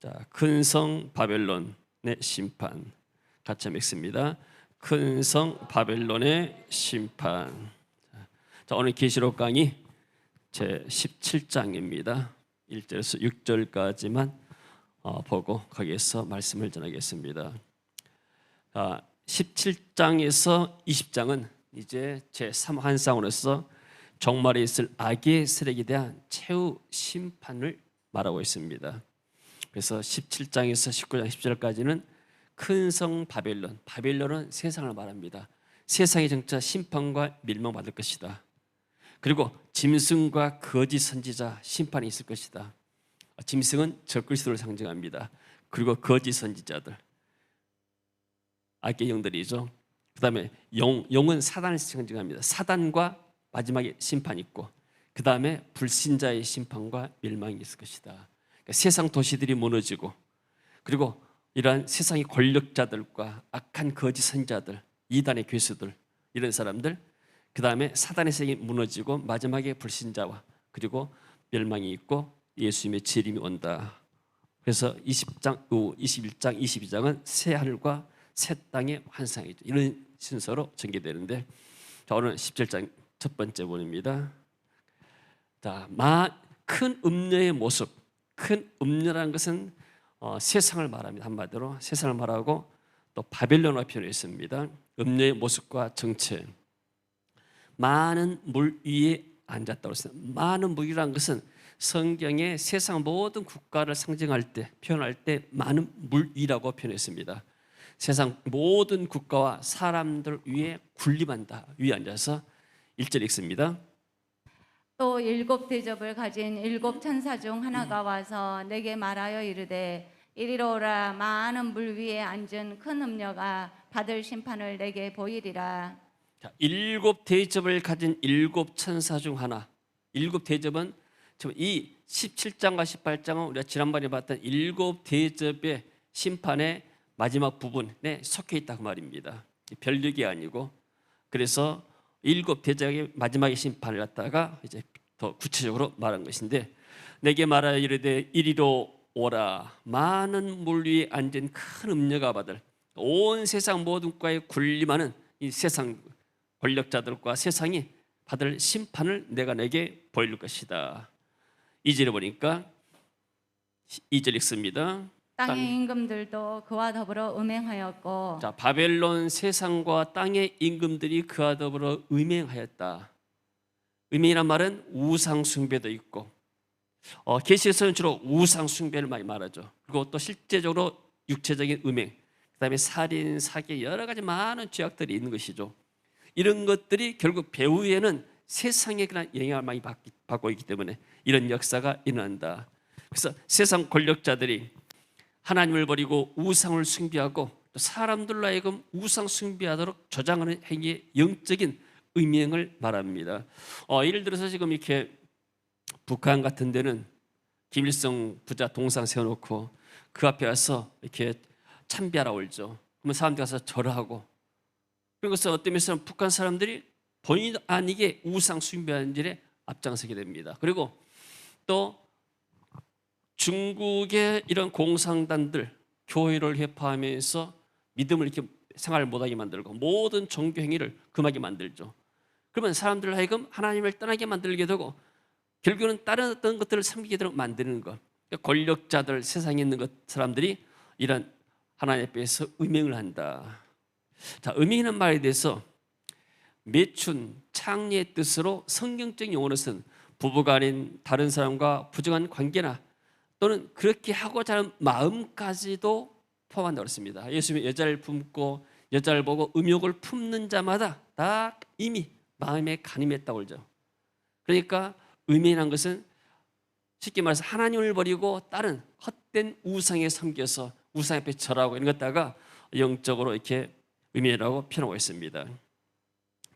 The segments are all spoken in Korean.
자, 큰 성 바벨론의 심판 같이 읽습니다. 큰 성 바벨론의 심판. 자, 오늘 계시록 강의 제 17장입니다. 1절에서 6절까지만 보고 거기에서 말씀을 전하겠습니다. 17장에서 20장은 이제 제 3환상으로서 종말에 있을 악의 세력에 대한 최후 심판을 말하고 있습니다. 그래서 17장에서 19장 10절까지는 큰 성 바벨론, 바벨론은 세상을 말합니다. 세상의 정차 심판과 멸망받을 것이다. 그리고 짐승과 거짓 선지자 심판이 있을 것이다. 짐승은 적그리스도를 상징합니다. 그리고 거짓 선지자들, 악의 영들이죠. 그 다음에 용은 사단을 상징합니다. 사단과 마지막에 심판이 있고, 그 다음에 불신자의 심판과 멸망이 있을 것이다. 그러니까 세상 도시들이 무너지고, 그리고 이러한 세상의 권력자들과 악한 거짓 선지자들, 이단의 괴수들, 이런 사람들, 그 다음에 사단의 세상이 무너지고 마지막에 불신자와 그리고 멸망이 있고 예수님의 재림이 온다. 그래서 20장, 21장, 22장은 새 하늘과 새 땅의 환상이죠. 이런 순서로 전개되는데, 자, 오늘 17장 첫 번째 본입니다. 자, 큰 음녀의 모습. 큰 음녀라는 것은 세상을 말합니다. 한마디로 세상을 말하고 또 바벨론과 표현했습니다. 음녀의 모습과 정체. 많은 물 위에 앉았다고 했습니다. 많은 물이라는 것은 성경에 세상 모든 국가를 상징할 때, 표현할 때 많은 물 위라고 표현했습니다. 세상 모든 국가와 사람들 위에 군림한다. 위에 앉아서 1절 읽습니다. 또 7 대접을 가진 7 천사 중 하나가 와서 내게 말하여 이르되 이리로 오라. 많은 물 위에 앉은 큰 음녀가 받을 심판을 내게 보이리라. 자, 7 대접을 가진 7 천사 중 하나. 7 대접은 이 17장과 18장은 우리가 지난번에 봤던 7 대접의 심판의 마지막 부분에 속해 있다고 말입니다. 별력이 아니고, 그래서 7 대접의 마지막의 심판을 갖다가 이제 더 구체적으로 말한 것인데, 내게 말하여 이르되 이리로 오라. 많은 물 위에 앉은 큰 음녀가 받을, 온 세상 모든 국가에 군림하는 이 세상 권력자들과 세상이 받을 심판을 내가 내게 보일 것이다. 2절에 보니까 2절 읽습니다. 땅의 임금들도 그와 더불어 음행하였고. 자, 바벨론 세상과 땅의 임금들이 그와 더불어 음행하였다. 음행이란 말은 우상 숭배도 있고, 계시에서는 주로 우상 숭배를 많이 말하죠. 그리고 또 실제적으로 육체적인 음행, 그다음에 살인, 사기, 여러 가지 많은 죄악들이 있는 것이죠. 이런 것들이 결국 배후에는 세상에 그런 영향을 많이 받고 있기 때문에 이런 역사가 일어난다. 그래서 세상 권력자들이 하나님을 버리고 우상을 숭배하고 또 사람들로 하여금 우상 숭배하도록 조장하는 행위의 영적인 음행을 말합니다. 예를 들어서 지금 이렇게 북한 같은 데는 김일성 부자 동상 세워놓고 그 앞에 가서 이렇게 참배하러 올죠. 그러면 사람들이 가서 절하고, 그래서 어떤 면에서는 북한 사람들이 본의 아니게 우상 숭배하는 일에 앞장서게 됩니다. 그리고 또 중국의 이런 공산당들 교회를 회파하면서 믿음을 이렇게 생활을 못하게 만들고 모든 종교 행위를 금하게 만들죠. 그러면 사람들을 하여금 하나님을 떠나게 만들게 되고 결국은 다른 어떤 것들을 섬기게 되도록 만드는 것. 그러니까 권력자들, 세상에 있는 사람들이 이런 하나님 앞에서 음행을 한다. 자, 음행이라는 말에 대해서 매춘, 창리의 뜻으로 성경적 용어로서는 부부가 아닌 다른 사람과 부정한 관계나 또는 그렇게 하고자 하는 마음까지도 포함한다고 했습니다. 예수님이 여자를 품고 여자를 보고 음욕을 품는 자마다 다 이미 마음에 간음했다고 그러죠. 그러니까 음행이라는 것은 쉽게 말해서 하나님을 버리고 다른 헛된 우상에 섬겨서 우상 앞에 절하고 이런 것다가 영적으로 이렇게 음행이라고 표현하고 있습니다.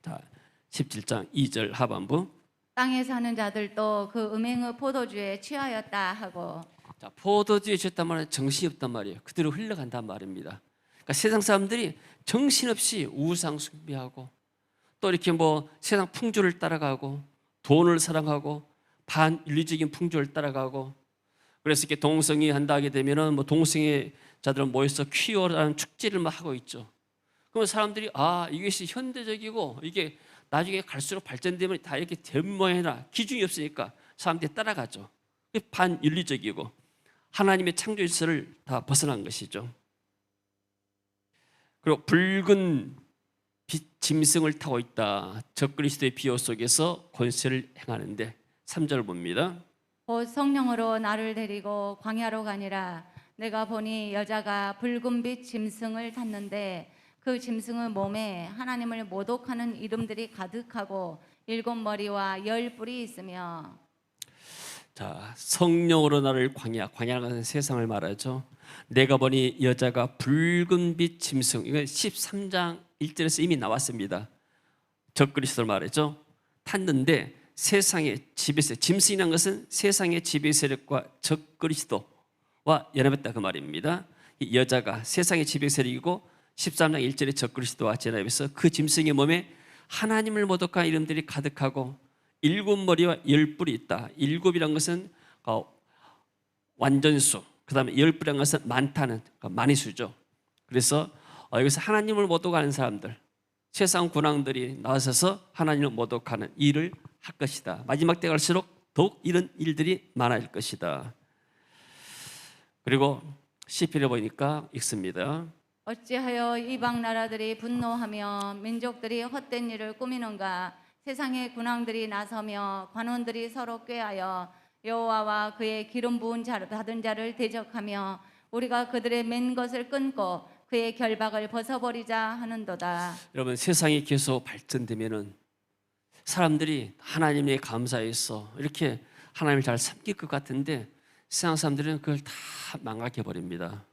자, 17장 2절 하반부. 땅에 사는 자들도 그 음행의 포도주에 취하였다 하고. 자, 포도주에 취했단 말은 정신이 없단 말이에요. 그대로 흘러간단 말입니다. 그러니까 세상 사람들이 정신없이 우상 숭배하고 또 이렇게 세상 풍조를 따라가고 돈을 사랑하고 반윤리적인 풍조를 따라가고, 그래서 이렇게 동성애 한다 하게 되면은 뭐 동성애 자들은 모여서 퀴어라는 축제를 막 하고 있죠. 그러면 사람들이 이것이 현대적이고 이게 나중에 갈수록 발전되면 다 이렇게 된 모양이나 기준이 없으니까 사람들이 따라가죠. 반윤리적이고 하나님의 창조 질서를 다 벗어난 것이죠. 그리고 붉은 빛 짐승을 타고 있다. 적그리스도의 비호 속에서 권세를 행하는데 3절 봅니다. 곧 성령으로 나를 데리고 광야로 가니라. 내가 보니 여자가 붉은 빛 짐승을 탔는데 그 짐승의 몸에 하나님을 모독하는 이름들이 가득하고 7머리와 10뿔이 있으며. 자, 성령으로 나를 광야라는 것은 세상을 말하죠. 내가 보니 여자가 붉은 빛 짐승, 이건 13장 1절에서 이미 나왔습니다. 적그리스도를 말했죠. 탔는데 세상의 지배세력, 짐승이라는 것은 세상의 지배세력과 적그리스도와 연합했다 그 말입니다. 이 여자가 세상의 지배세력이고 13장 1절에 적그리스도와 연합해서 그 짐승의 몸에 하나님을 모독한 이름들이 가득하고 7머리와 10뿔이 있다. 7이란 것은 완전수, 그 다음에 10뿔이란 것은 많다는 많이 수죠. 그래서 여기서 하나님을 모독하는 사람들, 세상 군왕들이 나서서 하나님을 모독하는 일을 할 것이다. 마지막 때 갈수록 더욱 이런 일들이 많아질 것이다. 그리고 시편에 보니까 읽습니다. 어찌하여 이방 나라들이 분노하며 민족들이 헛된 일을 꾸미는가. 세상의 군왕들이 나서며 관원들이 서로 꾀하여 여호와와 그의 기름 부은 받은 자를 대적하며 우리가 그들의 맨 것을 끊고 그의 결박을 벗어버리자 하는도다. 여러분, 세상이 계속 발전되면은 사람들이 하나님에 감사해서 이렇게 하나님을 잘 섬길 것 같은데 세상 사람들은 그걸 다 망각해 버립니다.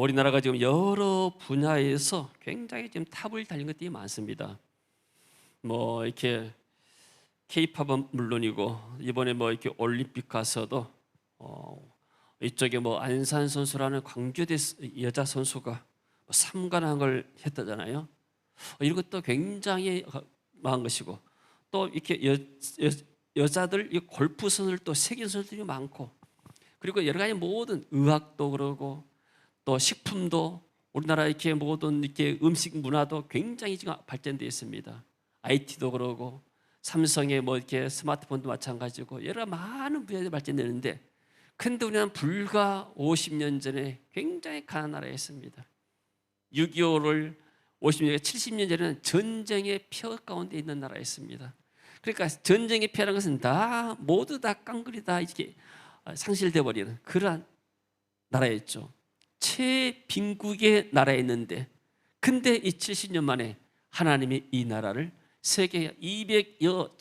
우리나라가 지금 여러 분야에서 굉장히 지금 탑을 달린 것들이 많습니다. 뭐 이렇게 K-팝은 물론이고 이번에 뭐 이렇게 올림픽 가서도 이쪽에 뭐 안산 선수라는 광주대 여자 선수가 3관왕을 걸 했다잖아요. 이런 것도 굉장히 망한 것이고 또 이렇게 여자들 이 골프 선수들 또 세계 선수들이 많고 그리고 여러 가지 모든 의학도 그러고 또 식품도 우리나라 이렇게 모든 이렇게 음식 문화도 굉장히 지금 발전되어 있습니다. IT도 그러고 삼성의 뭐 이렇게 스마트폰도 마찬가지고 여러 많은 분야들이 발전되는데 근데 우리는 불과 50년 전에 굉장히 가난한 나라였습니다. 6.25를 50년, 70년 전에는 전쟁의 표 가운데 있는 나라였습니다. 그러니까 전쟁의 표라는 것은 다 모두 다 깡그리 다 이렇게 상실돼 버리는 그러한 나라였죠. 최빈국의 나라였는데 근데 이 70년 만에 하나님이 이 나라를 세계 200여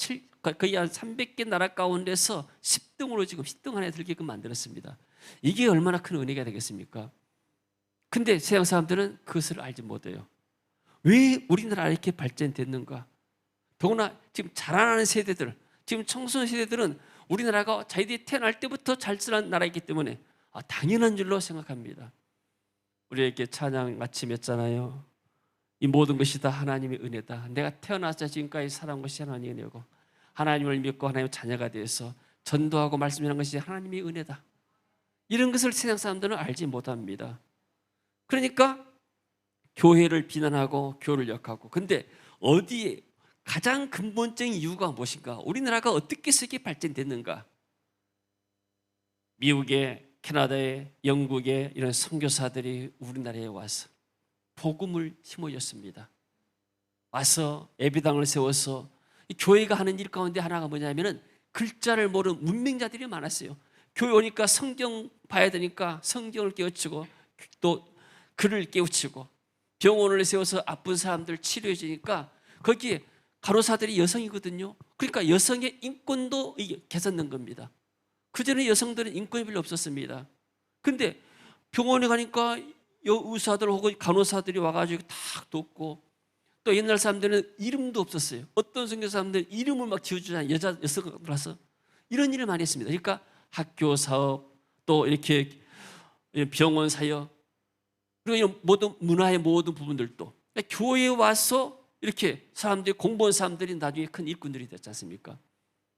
거의 한 300개 나라 가운데서 10등으로 지금 10등 안에 들게끔 만들었습니다. 이게 얼마나 큰 은혜가 되겠습니까? 근데 세상 사람들은 그것을 알지 못해요. 왜 우리나라가 이렇게 발전됐는가? 더구나 지금 자라나는 세대들, 지금 청소년 세대들은 우리나라가 자기들이 태어날 때부터 잘 살아난 나라이기 때문에 당연한 줄로 생각합니다. 우리에게 찬양 마침 했잖아요. 이 모든 것이 다 하나님의 은혜다. 내가 태어나서 지금까지 살아온 것이 하나님의 은혜고 하나님을 믿고 하나님의 자녀가 되어서 전도하고 말씀하는 것이 하나님의 은혜다. 이런 것을 세상 사람들은 알지 못합니다. 그러니까 교회를 비난하고 교회를 욕하고 근데 어디에 가장 근본적인 이유가 무엇인가? 우리나라가 어떻게 해서 이렇게 발전됐는가? 미국에 캐나다에 영국에 이런 선교사들이 우리나라에 와서 복음을 심어줬습니다. 와서 예배당을 세워서 이 교회가 하는 일 가운데 하나가 뭐냐면은 글자를 모르는 문맹자들이 많았어요. 교회 오니까 성경 봐야 되니까 성경을 깨우치고 또 글을 깨우치고 병원을 세워서 아픈 사람들 치료해 주니까 거기에 간호사들이 여성이거든요. 그러니까 여성의 인권도 개선된 겁니다. 그전에 여성들은 인권이 별로 없었습니다. 근데 병원에 가니까 의사들 혹은 간호사들이 와가지고 탁 돕고 또 옛날 사람들은 이름도 없었어요. 어떤 선교사 사람들은 이름을 막 지어주잖아요. 여성들라서 이런 일을 많이 했습니다. 그러니까 학교 사업 또 이렇게 병원 사역 그리고 이런 모든 문화의 모든 부분들도 그러니까 교회에 와서 이렇게 사람들이 공부한 사람들이 나중에 큰 일꾼들이 됐지 않습니까?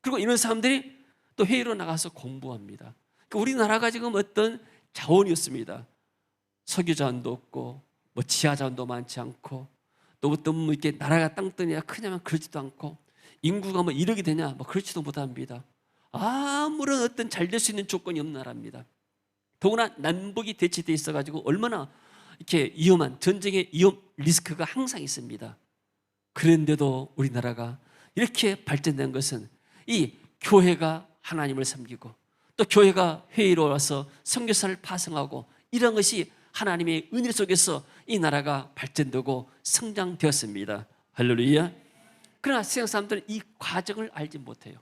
그리고 이런 사람들이 또 회의로 나가서 공부합니다. 그러니까 우리나라가 지금 어떤 자원이 없습니다. 석유 자원도 없고 뭐 지하 자원도 많지 않고 또 어떤 뭐 이렇게 나라가 땅덩이가 크냐면 그렇지도 않고 인구가 뭐 1억이 되냐 뭐 그렇지도 못합니다. 아무런 어떤 잘 될 수 있는 조건이 없는 나라입니다. 더구나 남북이 대치돼 있어가지고 얼마나 이렇게 위험한 전쟁의 위험 리스크가 항상 있습니다. 그런데도 우리나라가 이렇게 발전된 것은 이 교회가 하나님을 섬기고 또 교회가 회의로 와서 선교사를 파송하고 이런 것이 하나님의 은혜 속에서 이 나라가 발전되고 성장되었습니다. 할렐루야. 그러나 세상 사람들은 이 과정을 알지 못해요.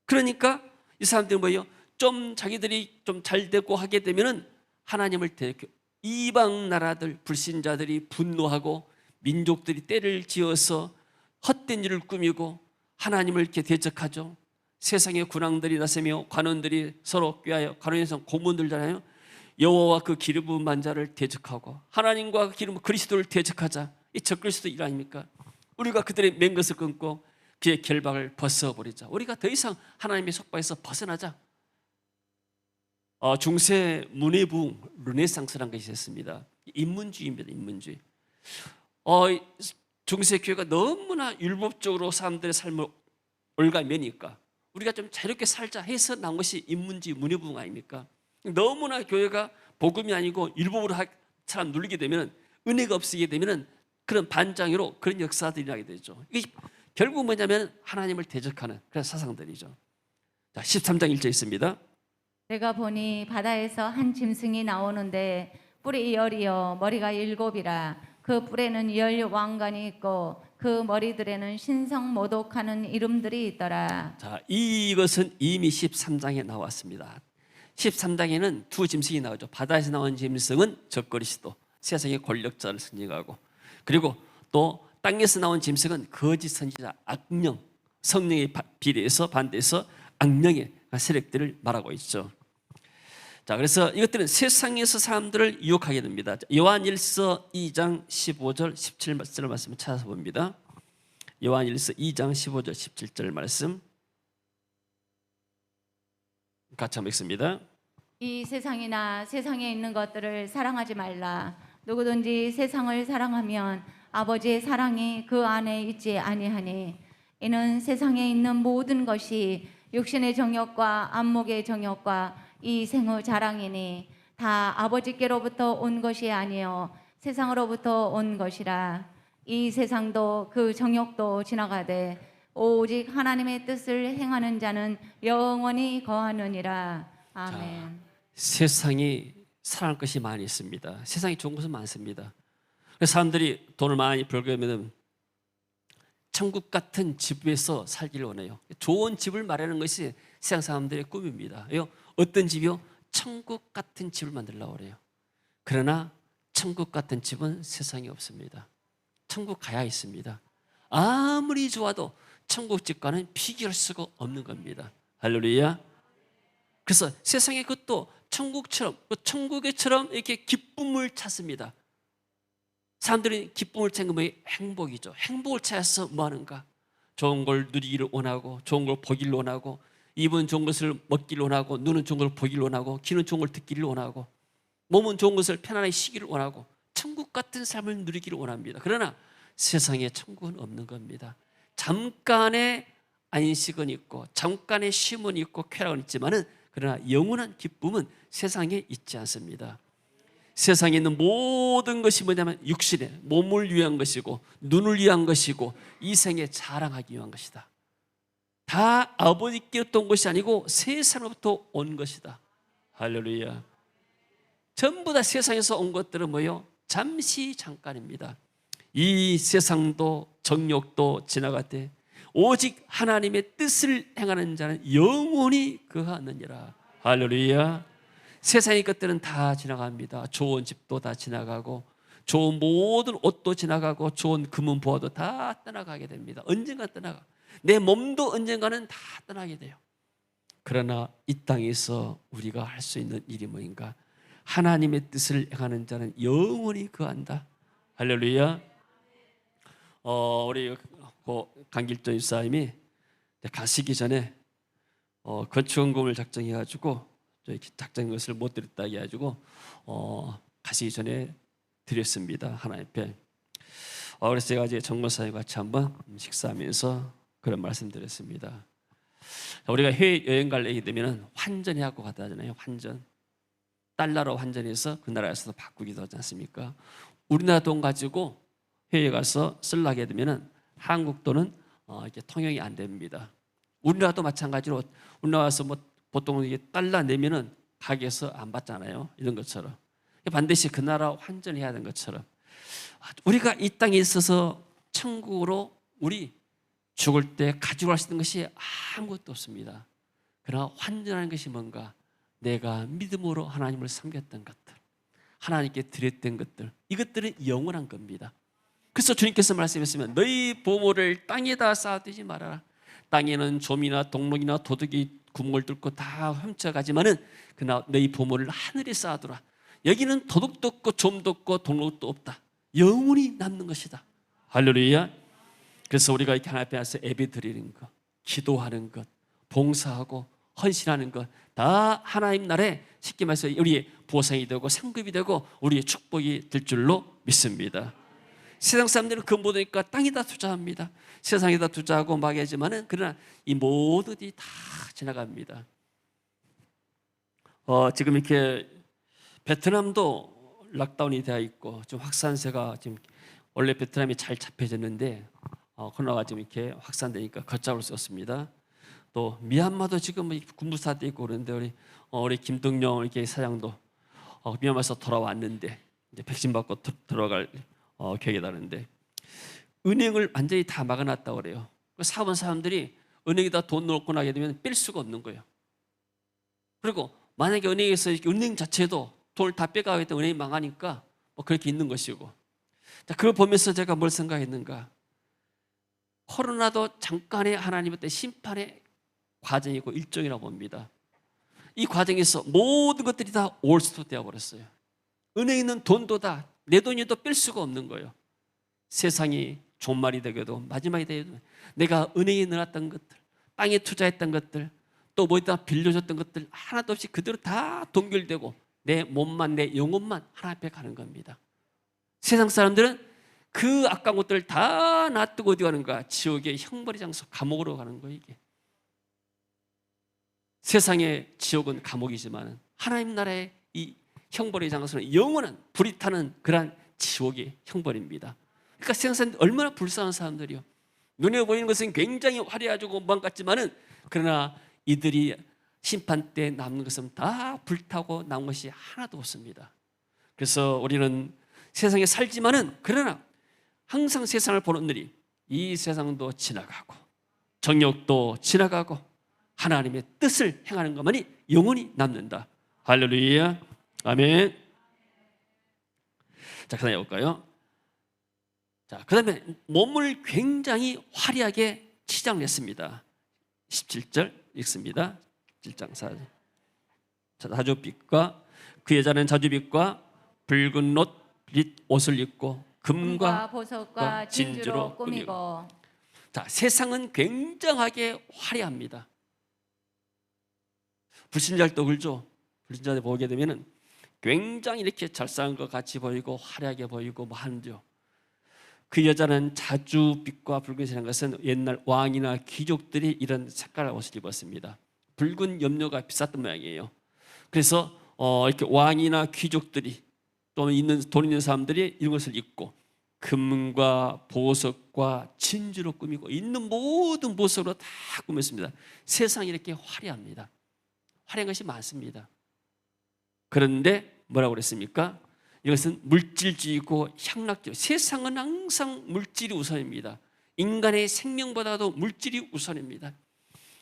그러니까 이 사람들은 뭐예요? 좀 자기들이 좀 잘 되고 하게 되면은 하나님을 대적해 이방 나라들 불신자들이 분노하고 민족들이 때를 지어서 헛된 일을 꾸미고 하나님을 이렇게 대적하죠. 세상의 군왕들이 나서며 관원들이 서로 꾀하여 관원에서 고문들잖아요. 여호와와 그 기름 부은 만자를 대적하고 하나님과 그 기름 그리스도를 대적하자. 이 적그리스도 일 아닙니까? 우리가 그들의 맹 것을 끊고 그의 결박을 벗어버리자. 우리가 더 이상 하나님의 속박에서 벗어나자. 중세 문예부흥 르네상스라는 것이 있었습니다. 인문주의입니다. 인문주의. 중세 교회가 너무나 율법적으로 사람들의 삶을 올가매니까 우리가 좀 자유롭게 살자 해서 나온 것이 인문주의 문예부흥 아닙니까? 너무나 교회가 복음이 아니고 율법으로 사람 눌리게 되면 은혜가 없게 되면 그런 반장으로 그런 역사들이 나게 되죠. 이게 결국 뭐냐면 하나님을 대적하는 그런 사상들이죠. 자, 13장 1절 있습니다. 내가 보니 바다에서 한 짐승이 나오는데 뿔이 10이요 머리가 7이라 그 뿔에는 10 왕관이 있고 그 머리들에는 신성모독하는 이름들이 있더라. 자, 이것은 이미 13장에 나왔습니다. 13장에는 두 짐승이 나오죠. 바다에서 나온 짐승은 적그리스도, 세상의 권력자를 승리하고, 그리고 또 땅에서 나온 짐승은 거짓 선지자, 악령, 성령의 비례해서 반대해서 악령의 세력들을 말하고 있죠. 자, 그래서 이것들은 세상에서 사람들을 유혹하게 됩니다. 요한일서 2장 15절 17절 말씀을 찾아서 봅니다. 요한일서 2장 15절 17절 말씀 같이 한번 읽습니다. 이 세상이나 세상에 있는 것들을 사랑하지 말라. 누구든지 세상을 사랑하면 아버지의 사랑이 그 안에 있지 아니하니 이는 세상에 있는 모든 것이 육신의 정욕과 안목의 정욕과 이 생의 자랑이니 다 아버지께로부터 온 것이 아니요 세상으로부터 온 것이라. 이 세상도 그 정욕도 지나가되 오직 하나님의 뜻을 행하는 자는 영원히 거하느니라. 아멘. 세상이 사랑할 것이 많이 있습니다. 세상이 좋은 것은 많습니다. 그래서 사람들이 돈을 많이 벌게 되면 천국 같은 집에서 살기를 원해요. 좋은 집을 마련하는 것이 세상 사람들의 꿈입니다. 어떤 집이요? 천국 같은 집을 만들려고 그래요. 그러나 천국 같은 집은 세상에 없습니다. 천국 가야 있습니다. 아무리 좋아도 천국 집과는 비교할 수가 없는 겁니다. 할렐루야. 그래서 세상의 것도 천국처럼, 천국에처럼 이렇게 기쁨을 찾습니다. 사람들이 기쁨을 찾는 게 행복이죠. 행복을 찾아서 뭐 하는가? 좋은 걸 누리기를 원하고, 좋은 걸 보기를 원하고, 입은 좋은 것을 먹기를 원하고, 눈은 좋은 걸 보기를 원하고, 귀는 좋은 걸 듣기를 원하고, 몸은 좋은 것을 편안하게 쉬기를 원하고, 천국 같은 삶을 누리기를 원합니다. 그러나 세상에 천국은 없는 겁니다. 잠깐의 안식은 있고, 잠깐의 쉼은 있고, 쾌락은 있지만은 그러나 영원한 기쁨은 세상에 있지 않습니다. 세상에 있는 모든 것이 뭐냐면 육신의 몸을 위한 것이고 눈을 위한 것이고 이 생에 자랑하기 위한 것이다. 다 아버지께로부터 온 것이 아니고 세상으로부터 온 것이다. 할렐루야. 전부 다 세상에서 온 것들은 뭐예요? 잠시 잠깐입니다. 이 세상도 정욕도 지나가되 오직 하나님의 뜻을 행하는 자는 영원히 거하느니라. 할렐루야. 세상의 것들은 다 지나갑니다. 좋은 집도 다 지나가고 좋은 모든 옷도 지나가고 좋은 금은 보화도 다 떠나가게 됩니다. 언젠가 떠나가. 내 몸도 언젠가는 다 떠나게 돼요. 그러나 이 땅에서 우리가 할 수 있는 일이 뭐인가? 하나님의 뜻을 행하는 자는 영원히 거한다. 할렐루야. 우리 강길전 집사님이 가시기 전에 건축원금을 작정해가지고 또 이렇게 작정한 것을 못 드렸다 해가지고 가시기 전에 드렸습니다. 하나님 앞에. 그래서 제가 이제 정모사님 같이 한번 식사하면서 그런 말씀드렸습니다. 우리가 해외 여행 가려게 되면 환전해갖고 가다 하잖아요. 환전. 달러로 환전해서 그 나라에서도 바꾸기도 하지 않습니까? 우리나라 돈 가지고 해외에 가서 쓰려게 되면 한국 돈은 이렇게 통용이 안 됩니다. 우리나라도 마찬가지로 우리나라 와서 뭐 보통 이게 달러 내면은 가게에서 안 받잖아요. 이런 것처럼 반드시 그 나라 환전해야 하는 것처럼 우리가 이 땅에 있어서 천국으로 우리 죽을 때 가지고 갈 수 있는 것이 아무것도 없습니다. 그러나 환전하는 것이 뭔가 내가 믿음으로 하나님을 섬겼던 것들, 하나님께 드렸던 것들, 이것들은 영원한 겁니다. 그래서 주님께서 말씀하시면 너희 보물을 땅에다 쌓아두지 말아라. 땅에는 좀이나 동록이나 도둑이 구멍을 뚫고 다 훔쳐가지만은 그러나 너희 보물을 하늘에 쌓아두라. 여기는 도둑도 없고 좀도 없고 동록도 없다. 영원히 남는 것이다. 할렐루야. 그래서 우리가 이렇게 하나님 앞에 예배 드리는 것, 기도하는 것, 봉사하고 헌신하는 것 다 하나님 나라에 쉽게 말해서 우리의 보상이 되고 상급이 되고 우리의 축복이 될 줄로 믿습니다. 세상 사람들은 그 모두니까 땅에다 투자합니다. 세상에다 투자하고 막 하지만은 그러나 이 모두들이 다 지나갑니다. 지금 이렇게 베트남도 락다운이 되어 있고 좀 확산세가 지금 원래 베트남이 잘 잡혀졌는데 코로나가 지금 이렇게 확산되니까 걷잡을 수 없습니다. 또 미얀마도 지금 군부사도 있고 그런데 우리 김동영 이렇게 사장도 미얀마에서 돌아왔는데 이제 백신 받고 들어갈 계획이라는데 은행을 완전히 다 막아놨다고 그래요. 사본 사람들이 은행에다 돈 넣고 나게 되면 뺄 수가 없는 거예요. 그리고 만약에 은행에서 이렇게 은행 자체도 돈을 다 빼가겠다 은행이 망하니까 뭐 그렇게 있는 것이고. 자, 그걸 보면서 제가 뭘 생각했는가? 코로나도 잠깐의 하나님의 심판의 과정이고 일종이라고 봅니다. 이 과정에서 모든 것들이 다 올스톱 되어 버렸어요. 은행에 있는 돈도 다 내 돈이도 뺄 수가 없는 거예요. 세상이 종말이 되게도 마지막이 되게도 내가 은행에 넣어놨던 것들, 땅에 투자했던 것들, 또 뭐에다 빌려줬던 것들 하나도 없이 그대로 다 동결되고 내 몸만 내 영혼만 하나님 앞에 가는 겁니다. 세상 사람들은 그 아까운 것들을 다 놔두고 어디 가는가? 지옥의 형벌의 장소 감옥으로 가는 거예요. 이게 세상의 지옥은 감옥이지만 하나님 나라의 이 형벌의 장소는 영원한 불이 타는 그러한 지옥의 형벌입니다. 그러니까 세상 사람들 얼마나 불쌍한 사람들이요. 눈에 보이는 것은 굉장히 화려하고 건방 같지만은 그러나 이들이 심판 때 남는 것은 다 불타고 남은 것이 하나도 없습니다. 그래서 우리는 세상에 살지만은 그러나 항상 세상을 보는 들이 이 세상도 지나가고 정욕도 지나가고 하나님의 뜻을 행하는 것만이 영원히 남는다. 할렐루야. 아멘. 자, 그 다음에 볼까요? 자, 그 다음에 몸을 굉장히 화려하게 치장냈습니다. 17절 읽습니다. 7장 4절. 자주빛과 그 여자는 자주빛과 붉은 옷을 입고 금과 보석과 진주로 꾸미고. 자, 세상은 굉장하게 화려합니다. 불신자들도 그렇죠. 불신자들 보게 되면은 굉장히 이렇게 잘 쌓은 것 같이 보이고 화려하게 보이고 뭐 하는데요. 그 여자는 자주빛과 붉은색이라는 것은 옛날 왕이나 귀족들이 이런 색깔의 옷을 입었습니다. 붉은 염료가 비쌌던 모양이에요. 그래서 이렇게 왕이나 귀족들이 또는 돈 있는 사람들이 이런 것을 입고 금과 보석과 진주로 꾸미고 있는 모든 보석으로 다 꾸몄습니다. 세상이 이렇게 화려합니다. 화려한 것이 많습니다. 그런데 뭐라고 그랬습니까? 이것은 물질주의고 향락주의. 세상은 항상 물질이 우선입니다. 인간의 생명보다도 물질이 우선입니다.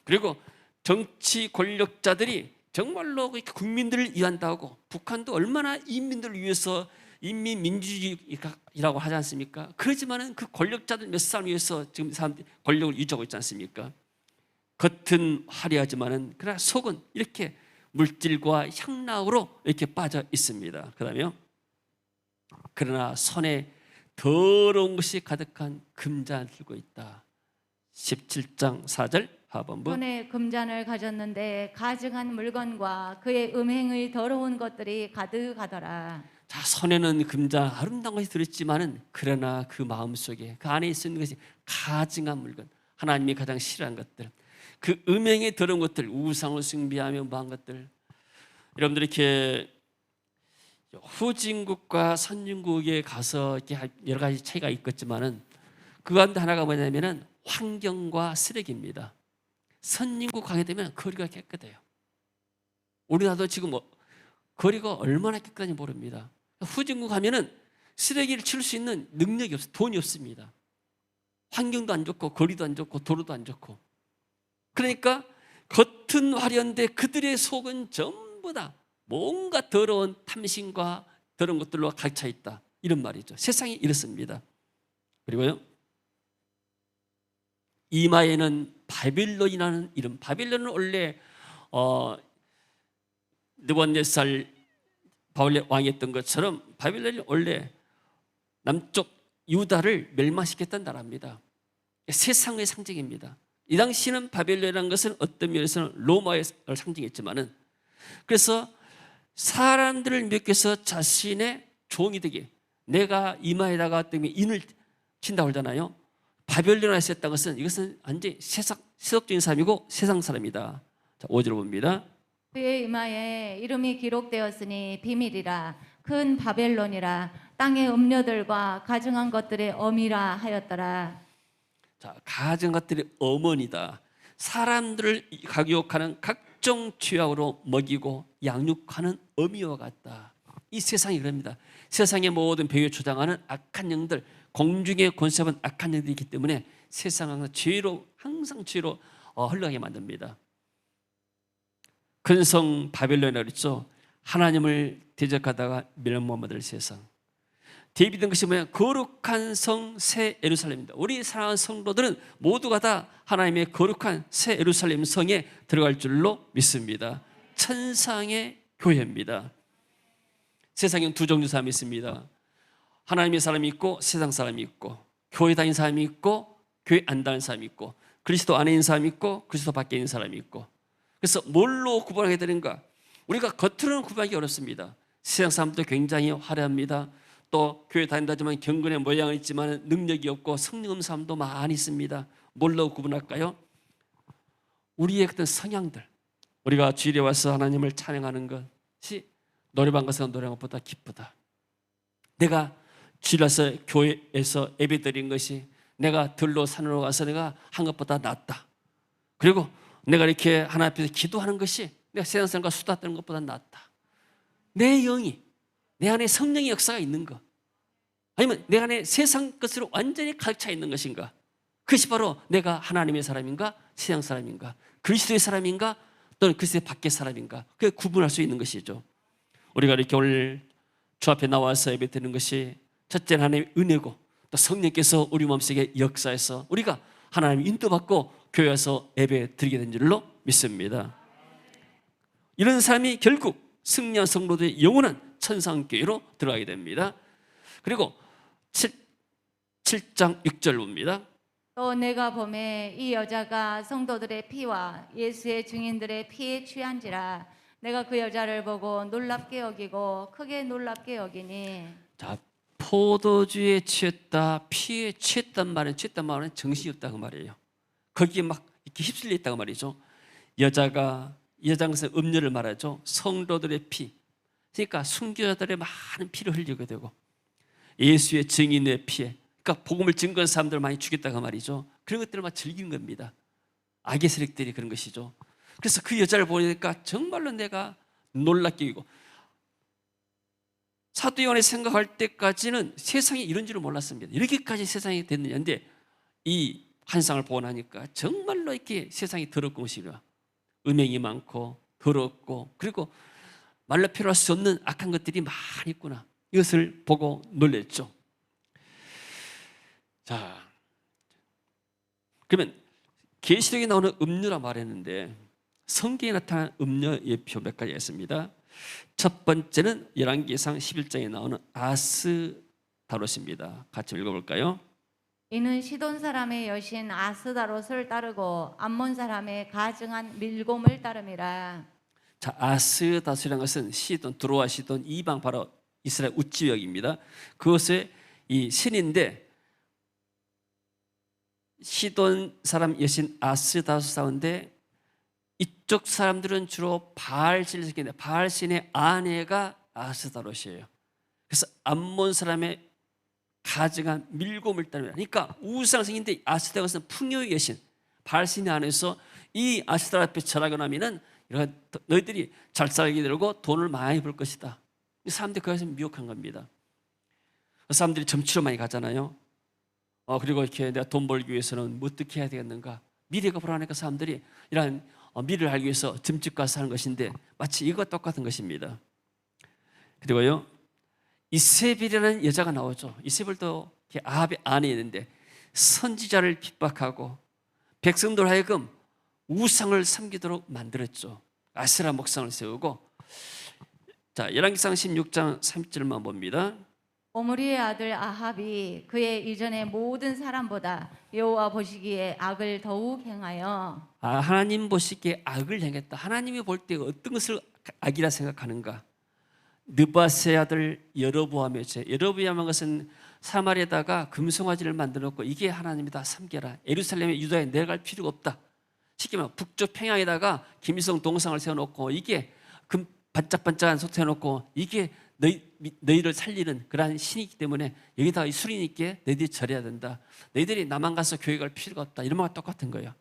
그리고 정치 권력자들이 정말로 국민들을 위한다고 북한도 얼마나 인민들을 위해서 인민민주주의라고 하지 않습니까? 그렇지만은 그 권력자들 몇 사람 위해서 지금 사람들이 권력을 유지하고 있지 않습니까? 겉은 화려하지만은 그러나 속은 이렇게 물질과 향락으로 이렇게 빠져 있습니다. 그다음에요. 그러나 손에 더러운 것이 가득한 금잔을 들고 있다. 17장 4절 하반부. 손에 금잔을 가졌는데 가증한 물건과 그의 음행의 더러운 것들이 가득하더라. 자, 손에는 금잔 아름다운 것이 들었지만은 그러나 그 마음속에 그 안에 있는 것이 가증한 물건, 하나님이 가장 싫어하는 것들, 그 음행에 더러운 것들, 우상을 숭배하며 뭐한 것들. 여러분들이 이렇게 후진국과 선진국에 가서 이렇게 여러 가지 차이가 있겠지만은 그 가운데 하나가 뭐냐면은 환경과 쓰레기입니다. 선진국 가게 되면 거리가 깨끗해요. 우리나라도 지금 거리가 얼마나 깨끗한지 모릅니다. 후진국 가면은 쓰레기를 치울 수 있는 능력이 없어, 돈이 없습니다. 환경도 안 좋고 거리도 안 좋고 도로도 안 좋고. 그러니까 겉은 화려한데 그들의 속은 전부 다 뭔가 더러운 탐심과 더러운 것들로 가득 차 있다, 이런 말이죠. 세상이 이렇습니다. 그리고요, 이마에는 바빌론이라는 이름. 바빌론은 원래 느부갓네살 바벨론 왕이었던 것처럼 바빌론이 원래 남쪽 유다를 멸망시켰던 나라입니다. 세상의 상징입니다. 이 당시는 바벨론이라는 것은 어떤 면에서는 로마를 상징했지만은, 그래서 사람들을 미혹해서 자신의 종이 되게, 내가 이마에다가 때문에 인을 친다고 하잖아요. 바벨론에 있었던 것은, 이것은 완전히 세속적인 사람이고 세상 사람이다. 자, 5절 봅니다. 그의 이마에 이름이 기록되었으니 비밀이라, 큰 바벨론이라, 땅의 음료들과 가증한 것들의 어미라 하였더라. 자, 가증한 것들의 어머니다. 사람들을 가교육하는 각종 죄악으로 먹이고 양육하는 어미와 같다. 이 세상이 그럽니다. 세상의 모든 배후에 주장하는 악한 영들, 공중의 권세는 악한 영들이 있기 때문에 세상은 항상 죄로 흘러가게 만듭니다. 근성 바벨론이라고 그랬죠. 하나님을 대적하다가 멸망받을 세상. 대비된 것이 뭐냐? 거룩한 성 새 예루살렘입니다. 우리 사랑하는 성도들은 모두가 다 하나님의 거룩한 새 예루살렘 성에 들어갈 줄로 믿습니다. 천상의 교회입니다. 세상에는 두 종류 사람이 있습니다. 하나님의 사람이 있고 세상 사람이 있고, 교회 다니는 사람이 있고 교회 안 다니는 사람이 있고, 그리스도 안에 있는 사람이 있고 그리스도 밖에 있는 사람이 있고. 그래서 뭘로 구분하게 되는가? 우리가 겉으로는 구분하기 어렵습니다. 세상 사람도 굉장히 화려합니다. 또 교회 다닌다지만 경건의 모양은 있지만 능력이 없고 성령 없는 사람도 많이 있습니다. 뭘로 구분할까요? 우리의 어떤 성향들, 우리가 주일에 와서 하나님을 찬양하는 것이 노래방 가서 노래하는 것보다 기쁘다. 내가 주일 와서 교회에서 예배 드린 것이 내가 들로 산으로 가서 내가 한 것보다 낫다. 그리고 내가 이렇게 하나님 앞에서 기도하는 것이 내가 세상 사람과 수다 떠는 것보다 낫다. 내 영이, 내 안에 성령의 역사가 있는 것, 아니면 내 안에 세상 것으로 완전히 가득 차 있는 것인가? 그것이 바로 내가 하나님의 사람인가 세상 사람인가, 그리스도의 사람인가 또는 그리스도의 밖의 사람인가, 그게 구분할 수 있는 것이죠. 우리가 이렇게 오늘 주 앞에 나와서 예배 드리는 것이 첫째는 하나님의 은혜고, 또 성령께서 우리 마음속에 역사해서 우리가 하나님 인도받고 교회 와서 예배 드리게 된 줄로 믿습니다. 이런 사람이 결국 승리한 성도들의 영원한 천상교회로 들어가게 됩니다. 그리고 7장 6절 봅니다. 또 내가 보매 이 여자가 성도들의 피와 예수의 증인들의 피에 취한지라, 내가 그 여자를 보고 놀랍게 여기고 크게 놀랍게 여기니. 자, 포도주에 취했다, 피에 취했단 말은 정신이 없다고 말이에요. 거기에 막 이렇게 휩쓸려 있다고 말이죠. 여자가, 여장에서 음료를 말하죠. 성도들의 피, 그러니까 순교자들의 많은 피를 흘리게 되고 예수의 증인의 피에, 그러니까 복음을 증거한 사람들을 많이 죽였다고 말이죠. 그런 것들을 막 즐기는 겁니다. 악의 세력들이 그런 것이죠. 그래서 그 여자를 보니까 정말로 내가 놀랍게 여기고, 사도 요한이 생각할 때까지는 세상이 이런 줄을 몰랐습니다. 이렇게까지 세상이 됐느냐. 근데 이 환상을 보고 나니까 정말로 이렇게 세상이 더럽고 것이라, 음행이 많고 더럽고, 그리고 말로 표현할 수 없는 악한 것들이 많이 있구나. 이것을 보고 놀랬죠. 자, 그러면 계시록에 나오는 음료라 말했는데 성경에 나타난 음료 예표 몇 가지 있습니다. 첫 번째는 열왕기상 11장에 나오는 아스타롯입니다. 같이 읽어볼까요? 이는 시돈 사람의 여신 아스다롯을 따르고 암몬 사람의 가증한 밀곰을 따름이라. 자, 아스다스라는 것은 시돈, 두로와 시돈 이방 바로 이스라엘 우지역입니다. 그것의 이 신인데 시돈 사람 여신 아스다스 가운데 이쪽 사람들은 주로 바알신을 섬기는데 바알신의 아내가 아스다롯이에요. 그래서 암몬 사람의 가증한 밀곰을 따르면, 그러니까 우상 생긴데 아스다롯은 풍요의 여신, 바알신의 안에서 이 아스다롯 앞에 절하고 나면은 너희들이 잘 살게 되고 돈을 많이 벌 것이다. 이 사람들이 그것을 미혹한 겁니다. 사람들이 점치러 많이 가잖아요. 그리고 이렇게 내가 돈 벌기 위해서는 뭐 어떻게 해야 되겠는가? 미래가 불안하니까 사람들이 이러한 미래를 알기 위해서 점집 가서 하는 것인데 마치 이것과 똑같은 것입니다. 그리고요, 이세벨이라는 여자가 나오죠. 이세벨도 아합의 아내였는데 선지자를 핍박하고 백성들 하여금 우상을 섬기도록 만들었죠. 아세라 목상을 세우고. 자, 열왕기상 16장 30절만 봅니다. 오므리의 아들 아합이 그의 이전의 모든 사람보다 여호와 보시기에 악을 더욱 행하여. 하나님 보시기에 악을 행했다. 하나님이 볼 때 어떤 것을 악이라 생각하는가? 느바세 아들 여로보암의 죄. 여로보암은 것은 사마리아에다가 금송아지를 만들어 놓고 이게 하나님이다 섬겨라. 예루살렘에 유다에 내려갈 필요가 없다. 쉽게 말하면 북쪽 평양에다가 김일성 동상을 세워놓고 이게 금 반짝반짝한 솥 해놓고 이게 너희를 살리는 그러한 신이기 때문에 여기다가 수린 있게 너희들이 절해야 된다. 너희들이 남한 가서 교회 갈 필요가 없다. 이런 말과 똑같은 거예요.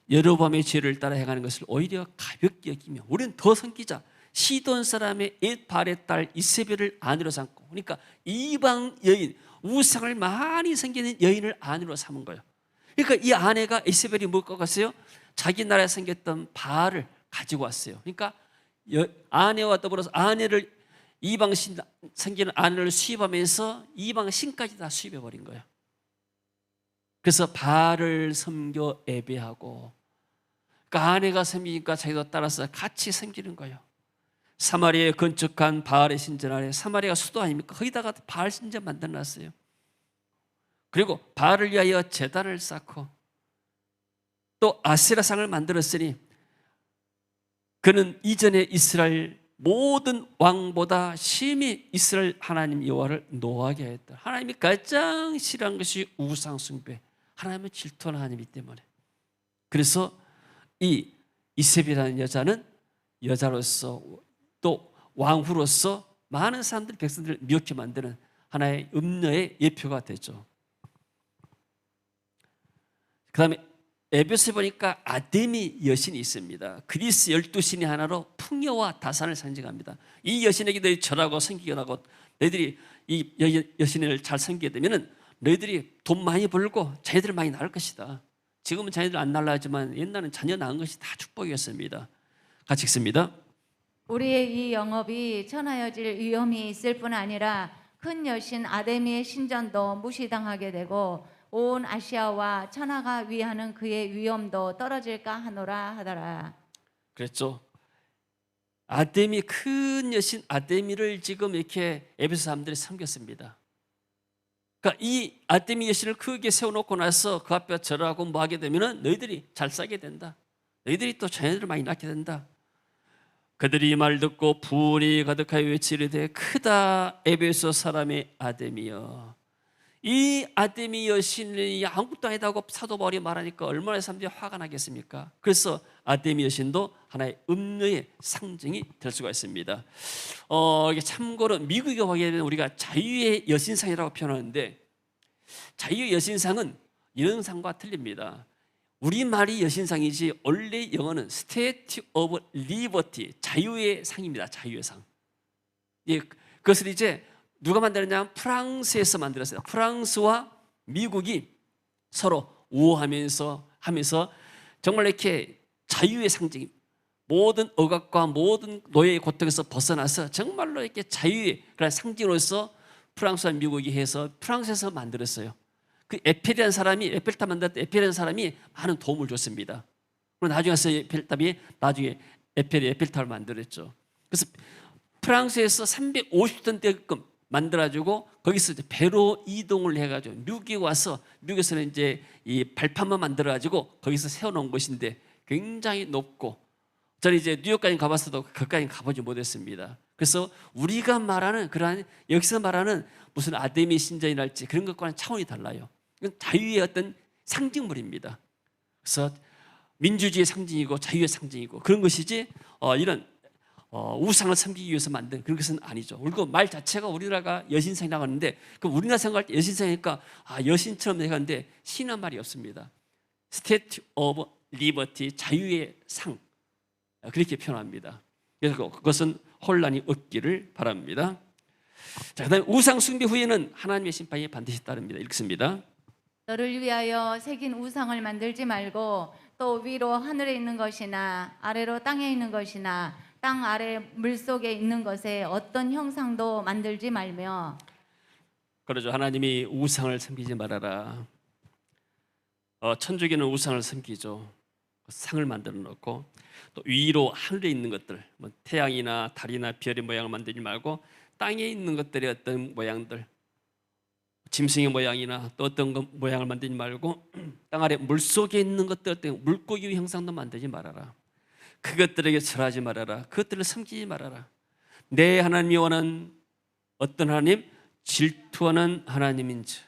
여로보암의 죄를 따라 행하는 것을 오히려 가볍게 여기며 우리는 더 섬기자. 시돈 사람의 엣발의 딸 이세벨을 아내로 삼고, 그러니까 이방 여인, 우상을 많이 섬기는 여인을 아내로 삼은 거예요. 그러니까 이 아내가 이세벨이 뭘 꺾었어요? 자기 나라에 생겼던 바알을 가지고 왔어요. 그러니까 아내와 더불어서 아내를 이방 신 섬기는 아내를 수입하면서 이방 신까지 다 수입해 버린 거예요. 그래서 바알을 섬겨 예배하고, 그러니까 아내가 섬기니까 자기도 따라서 같이 섬기는 거예요. 사마리아에 건축한 바알의 신전 아래, 사마리아가 수도 아닙니까? 거기다가 바알 신전 만들어놨어요. 그리고 바알을 위하여 제단을 쌓고 또 아세라상을 만들었으니 그는 이전에 이스라엘 모든 왕보다 심히 이스라엘 하나님 여호와를 노하게 했다. 하나님이 가장 싫어한 것이 우상 숭배, 하나님은 질투하는 하나님이기 때문에. 그래서 이 이세벨이라는 여자는 여자로서 또 왕후로서 많은 사람들, 백성들을 미혹해 만드는 하나의 음녀의 예표가 되죠. 그 다음에 에베소에 보니까 아데미 여신이 있습니다. 그리스 12신이 하나로 풍요와 다산을 상징합니다. 이 여신에게 너희 절하고 섬기라고, 너희들이 이 여신을 잘 섬기게 되면 너희들이 돈 많이 벌고 자녀들 많이 낳을 것이다. 지금은 자녀들 안 낳으려 하지만 옛날은 자녀 낳은 것이 다 축복이었습니다. 같이 읽습니다. 우리의 이 영업이 천하여질 위험이 있을 뿐 아니라 큰 여신 아데미의 신전도 무시당하게 되고 온 아시아와 천하가 위하는 그의 위엄도 떨어질까 하노라 하더라. 그랬죠. 아데미, 큰 여신 아데미를 지금 이렇게 에베소 사람들이 섬겼습니다. 그러니까 이 아데미 여신을 크게 세워놓고 나서 그 앞에 절하고 뭐 하게 되면 너희들이 잘 살게 된다. 너희들이 또 자녀들을 많이 낳게 된다. 그들이 이 말 듣고 분이 가득하여 외치르되 크다 에베소 사람의 아데미여. 이 아데미 여신이 아무것도 아니다고 사도 바울이 말하니까 얼마나 사람들이 화가 나겠습니까? 그래서 아데미 여신도 하나의 음녀의 상징이 될 수가 있습니다. 이게 참고로 미국에 보게 되면 우리가 자유의 여신상이라고 표현하는데, 자유의 여신상은 이런 상과 틀립니다. 우리말이 여신상이지 원래 영어는 Statue of Liberty, 자유의 상입니다. 자유의 상. 예, 그것을 이제 누가 만들었냐면 프랑스에서 만들었어요. 프랑스와 미국이 서로 우호하면서 정말 이렇게 자유의 상징, 모든 억압과 모든 노예의 고통에서 벗어나서 정말로 이렇게 자유의 그런 상징으로서 프랑스와 미국이 해서 프랑스에서 만들었어요. 그 에펠이라는 사람이, 에펠탑 만들 때 에펠이라는 사람이 많은 도움을 줬습니다. 그리고 나중에 와서 에펠탑이 나중에 에펠이 에펠탑을 만들었죠. 그래서 프랑스에서 350톤 대금 만들어주고 거기서 이제 배로 이동을 해가지고 미국에 와서 미국에서는 이제 이 발판만 만들어가지고 거기서 세워놓은 곳인데 굉장히 높고 저는 이제 뉴욕까지 가봤어도 거기까지 가보지 못했습니다. 그래서 우리가 말하는 그러한 여기서 말하는 무슨 아데미 신전이랄지 그런 것과는 차원이 달라요. 이건 자유의 어떤 상징물입니다. 그래서 민주주의의 상징이고 자유의 상징이고 그런 것이지 이런 우상을 섬기기 위해서 만든 그런 것은 아니죠. 그리고 말 자체가 우리나라가 여신상이라고 하는데 그럼 우리나라 생각할 때 여신상이니까 여신처럼 생각하는데 신한 말이 없습니다. Statue of Liberty, 자유의 상 그렇게 표현합니다. 그래서 그것은 혼란이 없기를 바랍니다. 자, 그다음에 우상 숭배 후에는 하나님의 심판이 반드시 따릅니다. 읽습니다. 너를 위하여 새긴 우상을 만들지 말고 또 위로 하늘에 있는 것이나 아래로 땅에 있는 것이나 땅 아래 물속에 있는 것에 어떤 형상도 만들지 말며. 그러죠. 하나님이 우상을 섬기지 말아라. 천주교는 우상을 섬기죠. 상을 만들어 놓고 또 위로 하늘에 있는 것들, 뭐 태양이나 달이나 별의 모양을 만들지 말고 땅에 있는 것들의 어떤 모양들, 짐승의 모양이나 또 어떤 모양을 만들지 말고 땅 아래 물 속에 있는 것들, 어떤 물고기 형상도 만들지 말아라. 그것들에게 절하지 말아라. 그것들을 섬기지 말아라. 내 하나님이 원하는 어떤 하나님? 질투하는 하나님인지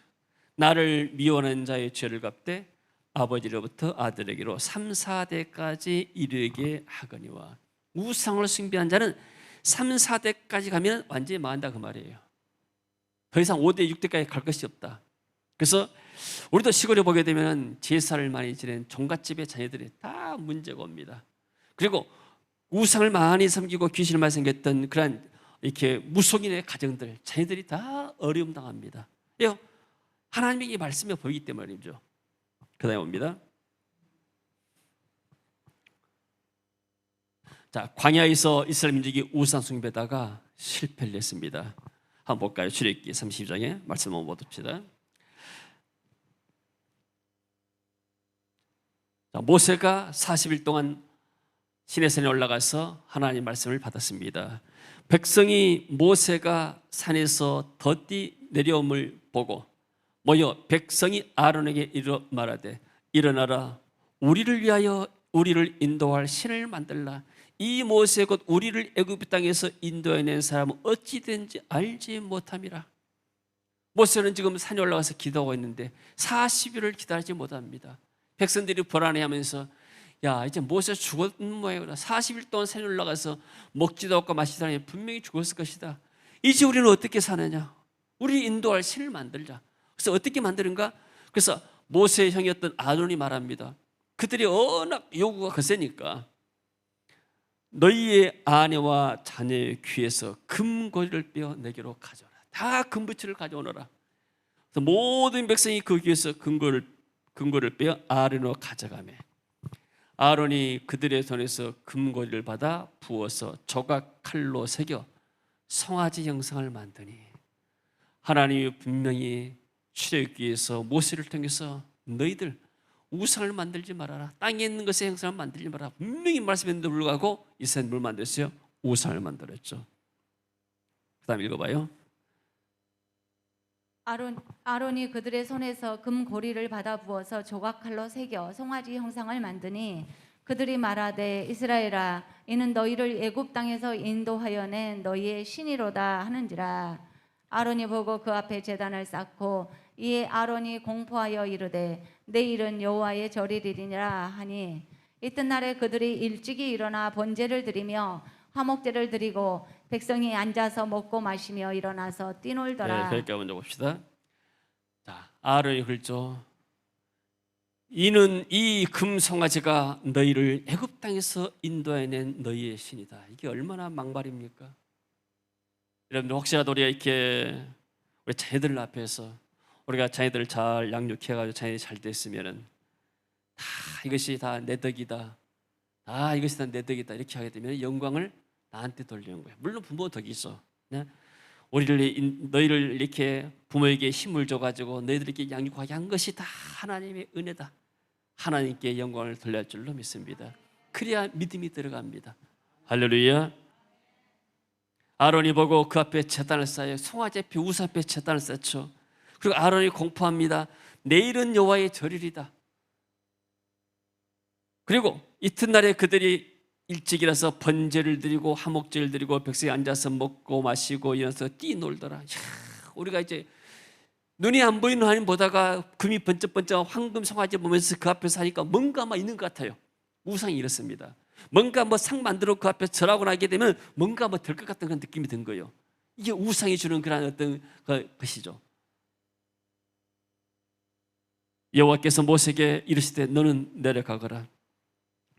나를 미워하는 자의 죄를 갚되 아버지로부터 아들에게로 3, 4대까지 이르게 하거니와. 우상을 숭배한 자는 3, 4대까지 가면 완전히 망한다 그 말이에요. 더 이상 5대, 6대까지 갈 것이 없다. 그래서 우리도 시골에 보게 되면 제사를 많이 지낸 종갓집의 자녀들이 다 문제가 옵니다. 그리고 우상을 많이 섬기고 귀신을 많이 섬겼던 그런 이렇게 무속인의 가정들, 자녀들이 다 어려움 당합니다. 왜요? 하나님의 이 말씀에 보이기 때문이죠. 그 다음에 봅니다. 자, 광야에서 이스라엘 민족이 우상 숭배다가 실패를 했습니다. 한번 볼까요? 출애굽기 32장에 말씀 한번 봅시다. 자, 모세가 40일 동안 시내산에 올라가서 하나님 말씀을 받았습니다. 백성이 모세가 산에서 더디 내려옴을 보고 모여 백성이 아론에게 이르러 말하되 일어나라 우리를 위하여 우리를 인도할 신을 만들라. 이 모세 곧 우리를 애굽 땅에서 인도해낸 사람은 어찌된지 알지 못함이라. 모세는 지금 산에 올라가서 기도하고 있는데 40일을 기다리지 못합니다. 백성들이 불안해하면서 야 이제 모세 죽었는 모양이구나. 40일 동안 산에 올라가서 먹지도 않고 마시지도 않고 분명히 죽었을 것이다. 이제 우리는 어떻게 사느냐. 우리 인도할 신을 만들자. 그래서 어떻게 만드는가? 그래서 모세의 형이었던 아론이 말합니다. 그들이 워낙 요구가 거세니까 너희의 아내와 자녀의 귀에서 금고리를 빼어 내게로 가져오라. 다 금부치를 가져오너라. 그래서 모든 백성이 그 귀에서 금고리를 빼어 아론으로 가져가매 아론이 그들의 손에서 금고리를 받아 부어서 조각 칼로 새겨 송아지 형상을 만드니 하나님이 분명히 출애굽기에서 모세를 통해서 너희들 우상을 만들지 말아라. 땅에 있는 것의 형상을 만들지 말아라. 분명히 말씀했는데 불구하고 이스라엘은 뭘 만들었어요? 우상을 만들었죠. 그 다음 읽어봐요. 아론이 그들의 손에서 금고리를 받아 부어서 조각칼로 새겨 송아지 형상을 만드니 그들이 말하되 이스라엘아 이는 너희를 애굽 땅에서 인도하여 낸 너희의 신이로다 하는지라. 아론이 보고 그 앞에 제단을 쌓고 이에 아론이 공포하여 이르되 내일은 여호와의 절일이니라 하니 이튿날에 그들이 일찍이 일어나 번제를 드리며 화목제를 드리고 백성이 앉아서 먹고 마시며 일어나서 뛰놀더라. 네, 그러니까 먼저 봅시다. 자, 아론이 그랬죠. 이는 이 금송아지가 너희를 애굽 땅에서 인도해낸 너희의 신이다. 이게 얼마나 막말입니까? 여러분들 혹시라도 우리가 이렇게 우리 자녀들 앞에서 우리가 자녀들을 잘 양육해가지고 자녀들이 잘 됐으면은 다 이것이 다 내 덕이다. 다 이것이 다 내 덕이다. 이렇게 하게 되면 영광을 나한테 돌리는 거예요. 물론 부모 덕이 있어. 네? 너희를 이렇게 부모에게 힘을 줘가지고 너희들에게 양육하게 한 것이 다 하나님의 은혜다. 하나님께 영광을 돌릴 줄로 믿습니다. 그래야 믿음이 들어갑니다. 할렐루야. 아론이 보고 그 앞에 제단을 쌓아요. 송아지 앞에 우상 앞에 제단을 쌓죠. 그리고 아론이 공포합니다. 내일은 여호와의 절일이다. 그리고 이튿날에 그들이 일찍 일어나서 번제를 드리고 화목제를 드리고 백성이 앉아서 먹고 마시고 일어나서 뛰놀더라. 이야, 우리가 이제 눈이 안 보이는 하나님 보다가 금이 번쩍번쩍 황금 송아지 보면서 그 앞에서 하니까 뭔가 막 있는 것 같아요. 우상이 이렇습니다. 뭔가 뭐 상 만들어 그 앞에 절하고 나게 되면 뭔가 뭐 될 것 같은 그런 느낌이 든 거예요. 이게 우상이 주는 그런 어떤 것이죠. 여호와께서 모세에게 이르시되 너는 내려가거라.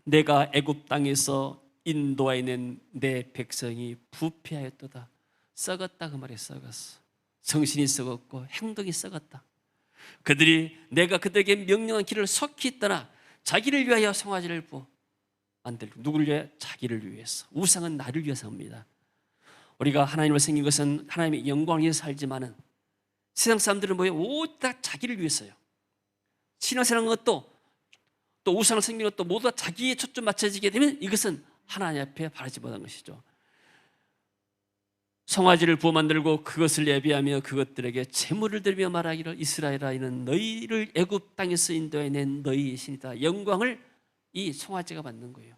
내가 애굽 땅에서 인도하여 낸 내 백성이 부패하였도다. 썩었다 그 말이 썩었어. 정신이 썩었고 행동이 썩었다. 그들이 내가 그들에게 명령한 길을 속히 떠나 자기를 위하여 송아지를 만들고 누구를 위하여? 자기를 위해서. 우상은 나를 위해서 합니다. 우리가 하나님을 섬긴 것은 하나님의 영광을 위해서 살지만은 세상 사람들은 뭐예요? 모두 다 자기를 위해서요. 신앙생활한 것도 또 우상을 섬기는 것도 모두 다 자기에 초점 맞춰지게 되면 이것은 하나님 앞에 바라지 못한 것이죠. 송아지를 부어 만들고 그것을 예비하며 그것들에게 제물을 드리며 말하기를 이스라엘아 이는 너희를 애굽 땅에서 인도해낸 너희의 신이다. 영광을 이 송아지가 받는 거예요.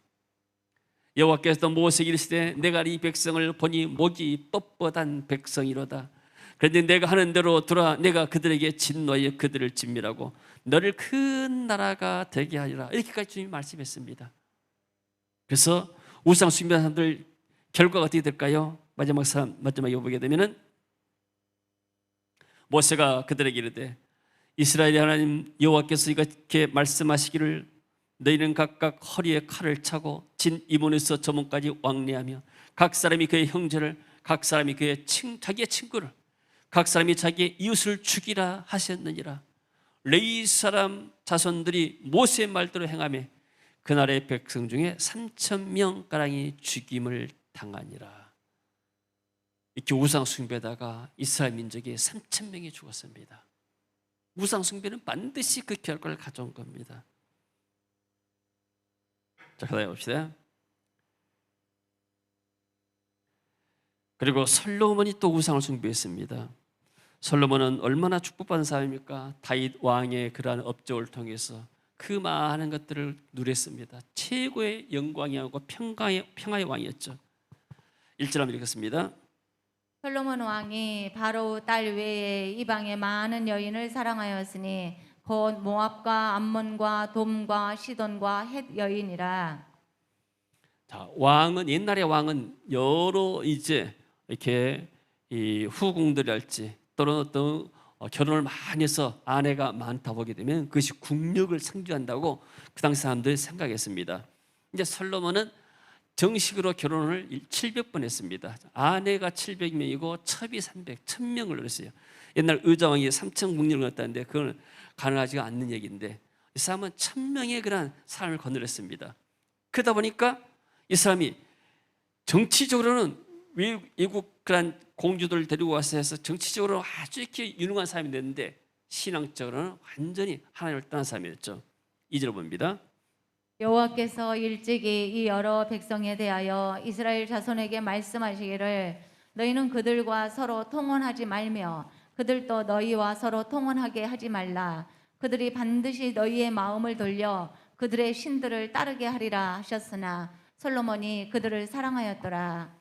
여호와께서 모세에게 이르시되 내가 이 백성을 보니 목이 뻣뻣한 백성이로다. 그런데 내가 하는 대로 돌아 내가 그들에게 진노하여 그들을 진멸하고 너를 큰 나라가 되게 하리라. 이렇게까지 주님이 말씀했습니다. 그래서 우상 숭배하는 사람들 결과가 어떻게 될까요? 마지막에 보게 되면은 모세가 그들에게 이르되 이스라엘의 하나님 여호와께서 이렇게 말씀하시기를 너희는 각각 허리에 칼을 차고 진 이문에서 저문까지 왕래하며 각 사람이 그의 형제를 각 사람이 자기의 친구를 각 사람이 자기의 이웃을 죽이라 하셨느니라. 레위 사람 자손들이 모세의 말대로 행하며 그날의 백성 중에 3,000명가량이 죽임을 당하니라. 이렇게 우상 숭배다가 이스라엘 민족이 3,000명이 죽었습니다. 우상 숭배는 반드시 그 결과를 가져온 겁니다. 자, 가다 봅시다. 그리고 솔로몬이 또 우상을 숭배했습니다. 솔로몬은 얼마나 축복받은 사람입니까? 다윗 왕의 그러한 업적을 통해서 그 많은 것들을 누렸습니다. 최고의 영광이하고 평화의 왕이었죠. 1절 한번 읽겠습니다. 솔로몬 왕이 바로 딸 외에 이방의 많은 여인을 사랑하였으니 곧 모압과 암몬과 돔과 시돈과 헷 여인이라. 자, 왕은 옛날의 왕은 여러 이제 이렇게 이 후궁들이랄지 또는 어떤 결혼을 많이 해서 아내가 많다 보게 되면 그것이 국력을 상징한다고 그 당시 사람들이 생각했습니다. 이제 솔로몬은 정식으로 결혼을 700번 했습니다. 아내가 700명이고 첩이 1000명을 했어요. 옛날 의자왕이 3천 국력을 얻었다는데 그건 가능하지가 않는 얘기인데 이 사람은 1000명의 그런 사람을 거느렸습니다. 그러다 보니까 이 사람이 정치적으로는 외국 그런 공주들을 데리고 와서 해서 정치적으로 아주 이렇게 유능한 사람이 됐는데 신앙적으로는 완전히 하나님을 떠난 사람이었죠. 2절 봅니다. 여호와께서 일찍이 이 여러 백성에 대하여 이스라엘 자손에게 말씀하시기를 너희는 그들과 서로 통혼하지 말며 그들도 너희와 서로 통혼하게 하지 말라. 그들이 반드시 너희의 마음을 돌려 그들의 신들을 따르게 하리라 하셨으나 솔로몬이 그들을 사랑하였더라.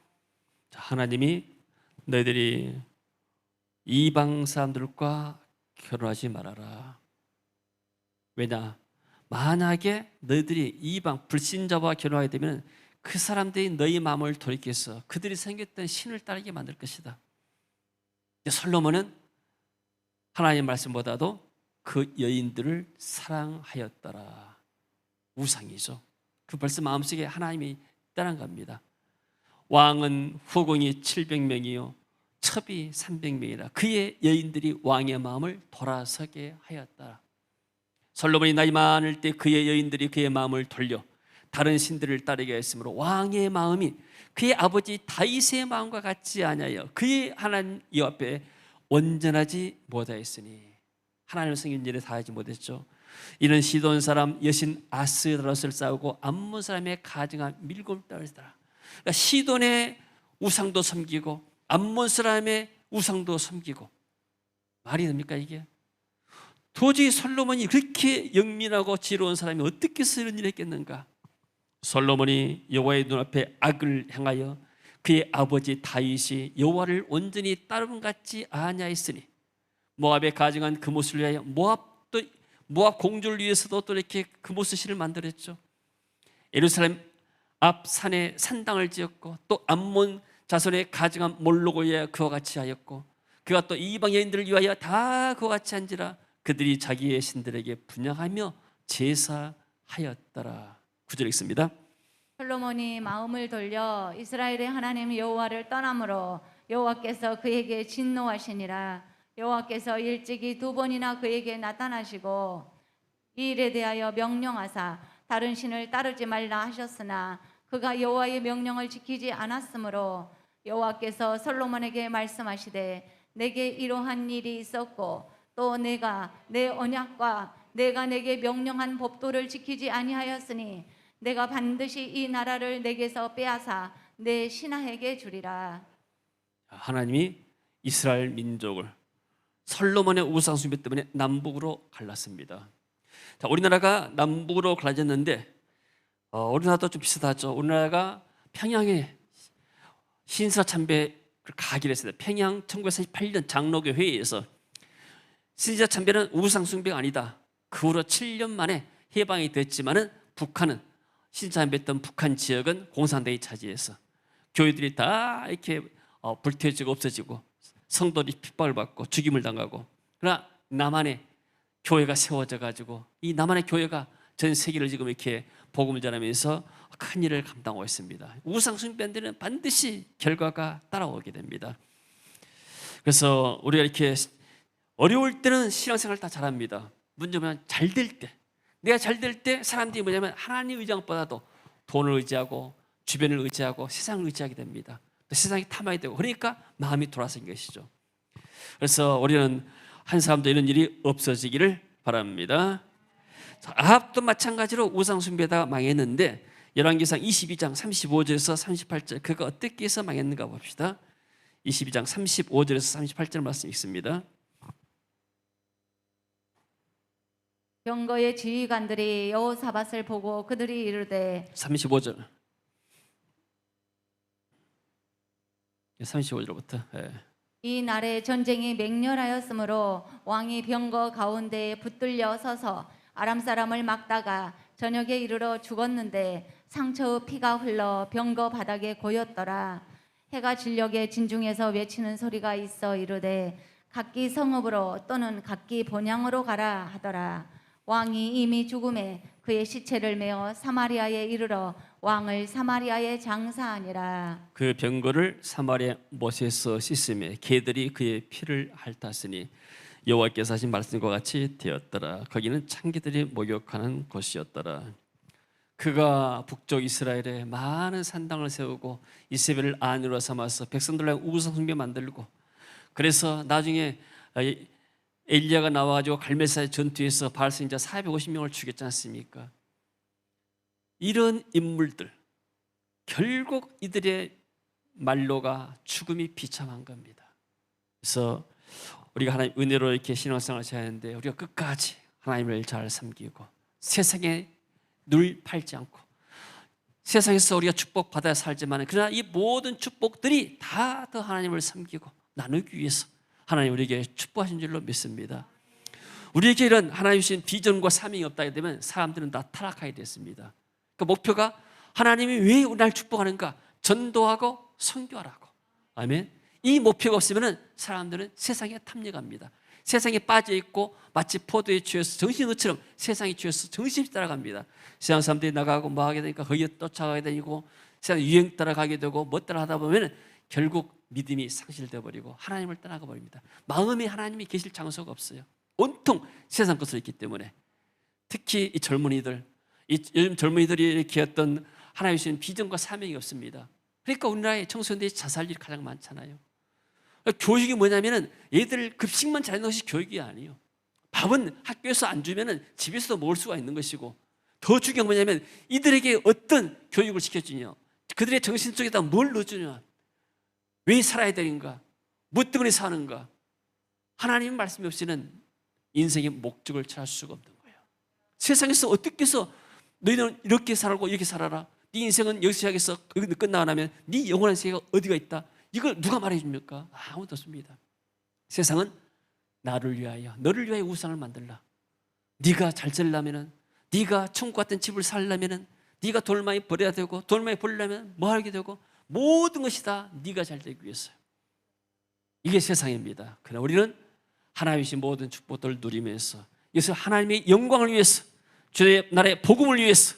하나님이 너희들이 이방 사람들과 결혼하지 말아라. 왜냐? 만약에 너희들이 이방 불신자와 결혼하게 되면 그 사람들이 너희 마음을 돌이켜서 그들이 생겼던 신을 따르게 만들 것이다. 솔로몬은 하나님의 말씀보다도 그 여인들을 사랑하였더라. 우상이죠. 그 벌써 마음속에 하나님이 있다는 겁니다. 왕은 후궁이 700명이요 첩이 300명이라 그의 여인들이 왕의 마음을 돌아서게 하였다. 솔로몬이 나이 많을 때 그의 여인들이 그의 마음을 돌려 다른 신들을 따르게 했으므로 왕의 마음이 그의 아버지 다윗의 마음과 같지 아니하여 그의 하나님 이 앞에 온전하지 못하였으니 하나님의 성인 일에 다하지 못했죠. 이는 시돈 사람 여신 아스다롯을 싸우고 암몬 사람의 가증한 밀골 따르더라. 그러니까 시돈의 우상도 섬기고 암몬 사람의 우상도 섬기고. 말이 됩니까 이게? 도저히 솔로몬이 그렇게 영민하고 지혜로운 사람이 어떻게 해서 이런 일을 했겠는가? 솔로몬이 여호와의 눈앞에 악을 행하여 그의 아버지 다윗이 여호와를 온전히 따름 같지 아니하였으니 모압에 가증한 금옷을 위하여 모압 공주를 위해서도 또 이렇게 금옷의 실을 만들었죠. 예루살렘 앞 산에 산당을 지었고 또 암몬 자손의 가증한 몰록을 위하여 그와 같이 하였고 그가 또 이방 여인들을 위하여 다 그와 같이 한지라 그들이 자기의 신들에게 분향하며 제사하였더라. 9절 읽습니다. 솔로몬이 마음을 돌려 이스라엘의 하나님 여호와를 떠남으로 여호와께서 그에게 진노하시니라. 여호와께서 일찍이 2번이나 그에게 나타나시고 이 일에 대하여 명령하사 다른 신을 따르지 말라 하셨으나 그가 여호와의 명령을 지키지 않았으므로 여호와께서 솔로몬에게 말씀하시되 내게 이러한 일이 있었고 또 내가 내 언약과 내가 내게 명령한 법도를 지키지 아니하였으니 내가 반드시 이 나라를 내게서 빼앗아 내 신하에게 주리라. 하나님이 이스라엘 민족을 솔로몬의 우상 숭배 때문에 남북으로 갈랐습니다. 자, 우리나라가 남북으로 갈라졌는데 우리나라도 좀 비슷하죠. 우리나라가 평양에 신사참배를 가기로 했습니다. 평양 1948년 장로교 회의에서 신사참배는 우상 숭배가 아니다. 그 후로 7년 만에 해방이 됐지만은 북한은 신사참배했던 북한 지역은 공산당이 차지해서 교회들이 다 이렇게 불태워지고 없어지고 성도들이 핍박을 받고 죽임을 당하고, 그러나 남한에 교회가 세워져 가지고 이 남한의 교회가 전 세계를 지금 이렇게 복음을 전하면서 큰 일을 감당하고 있습니다. 우상 숭배들은 반드시 결과가 따라오게 됩니다. 그래서 우리가 이렇게 어려울 때는 신앙생활 다 잘합니다. 문제는 잘 될 때, 내가 잘 될 때 사람들이 뭐냐면 하나님 의장보다도 돈을 의지하고 주변을 의지하고 세상을 의지하게 됩니다. 또 세상이 탐하게 되고, 그러니까 마음이 돌아선 것이죠. 그래서 우리는 한 사람도 이런 일이 없어지기를 바랍니다. 아합도 마찬가지로 우상 숭배다 망했는데 열왕기상 22장 35절에서 38절 그가 어떻게 해서 망했는가 봅시다. 22장 35절에서 38절 말씀 읽습니다. 병거의 지휘관들이 여호사밧을 보고 그들이 이르되 35절 35절부터 이 날에 전쟁이 맹렬하였으므로 왕이 병거 가운데에 붙들려 서서 아람 사람을 막다가 저녁에 이르러 죽었는데 상처의 피가 흘러 병거 바닥에 고였더라. 해가 진녘에 진중에서 외치는 소리가 있어 이르되 각기 성읍으로 또는 각기 본향으로 가라 하더라. 왕이 이미 죽음에 그의 시체를 메어 사마리아에 이르러 왕을 사마리아에 장사하니라. 그 병거를 사마리아 못에서 씻음에 개들이 그의 피를 핥았으니 여호와께서 하신 말씀과 같이 되었더라. 거기는 창기들이 목욕하는 곳이었더라. 그가 북쪽 이스라엘에 많은 산당을 세우고 이세벨을 안위로 삼아서 백성들과 우상 숭배 만들고, 그래서 나중에 엘리야가 나와가지고 갈멜사의 전투에서 바알 선지자 450명을 죽였지 않습니까? 이런 인물들, 결국 이들의 말로가 죽음이 비참한 겁니다. 그래서 우리가 하나님 은혜로 이렇게 신앙생활을 해야 하는데 우리가 끝까지 하나님을 잘 섬기고 세상에 눈을 팔지 않고, 세상에서 우리가 축복받아야 살지만 그러나 이 모든 축복들이 다 더 하나님을 섬기고 나누기 위해서 하나님 우리에게 축복하신 줄로 믿습니다. 우리에게 이런 하나님 주신 비전과 사명이 없다 되면 사람들은 다 타락하게 됐습니다. 그 목표가 하나님이 왜 날 축복하는가? 전도하고 선교하라고. 아멘. 이 목표가 없으면 사람들은 세상에 탐닉합니다. 세상에 빠져 있고 마치 포도에 취해서 정신의처럼 세상에 취해서 정신없이 따라갑니다. 세상 사람들이 나가고 뭐 하게 되니까 거기에 쫓아가게 되고 세상 유행 따라가게 되고 뭐 따라하다 보면 결국 믿음이 상실되어 버리고 하나님을 떠나가 버립니다. 마음에 하나님이 계실 장소가 없어요. 온통 세상 것으로 있기 때문에. 특히 이 젊은이들, 요즘 젊은이들이 이렇게 어떤 하나님 주신 비전과 사명이 없습니다. 그러니까 우리나라의 청소년들이 자살률이 가장 많잖아요. 교육이 뭐냐면은 얘들 급식만 잘하는 것이 교육이 아니에요. 밥은 학교에서 안 주면은 집에서도 먹을 수가 있는 것이고, 더 중요한 뭐냐면 이들에게 어떤 교육을 시켜주냐, 그들의 정신 속에다 뭘 넣어주냐. 왜 살아야 되는가? 뭐 때문에 사는가? 하나님의 말씀이 없이는 인생의 목적을 찾을 수가 없는 거예요. 세상에서 어떻게 해서 너희는 이렇게 살고 이렇게 살아라, 네 인생은 여기서 시작해서 끝나가면 네 영원한 세계가 어디가 있다, 이걸 누가 말해줍니까? 아무도 없습니다. 세상은 나를 위하여, 너를 위하여 우상을 만들라. 네가 잘 살려면은, 네가 천국 같은 집을 살려면은, 네가 돈을 많이 벌어야 되고, 돈을 많이 벌려면 뭐 하게 되고, 모든 것이 다 네가 잘 되기 위해서요. 이게 세상입니다. 그러나 우리는 하나님의 모든 축복들을 누리면서, 그래서 하나님의 영광을 위해서, 주의 나라의 복음을 위해서,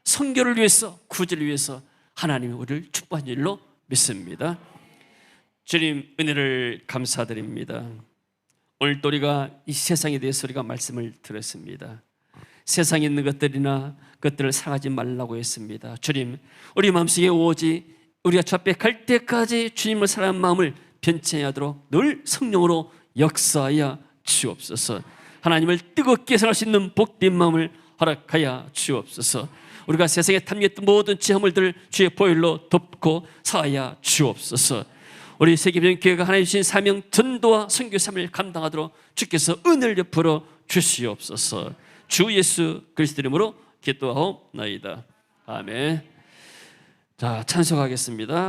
선교를 위해서, 구제를 위해서 하나님이 우리를 축복한 줄로 믿습니다. 주님 은혜를 감사드립니다. 오늘 또 우리가 이 세상에 대해서 우리가 말씀을 들었습니다. 세상에 있는 것들이나 그것들을 사랑하지 말라고 했습니다. 주님, 우리 마음속에 오직 우리가 주 앞에 갈 때까지 주님을 사랑하는 마음을 변치 않도록 늘 성령으로 역사하여 주옵소서. 하나님을 뜨겁게 사랑할 수 있는 복된 마음을 허락하여 주옵소서. 우리가 세상에 탐닉했던 모든 죄물들을 주의 보혈로 덮고 사하여 주옵소서. 우리 세계적인 교회가 하나님 주신 사명 전도와 선교 삶을 감당하도록 주께서 은혜를 베풀어 주시옵소서. 주 예수 그리스도 이름으로 기도하옵나이다. 아멘. 자, 찬송하겠습니다.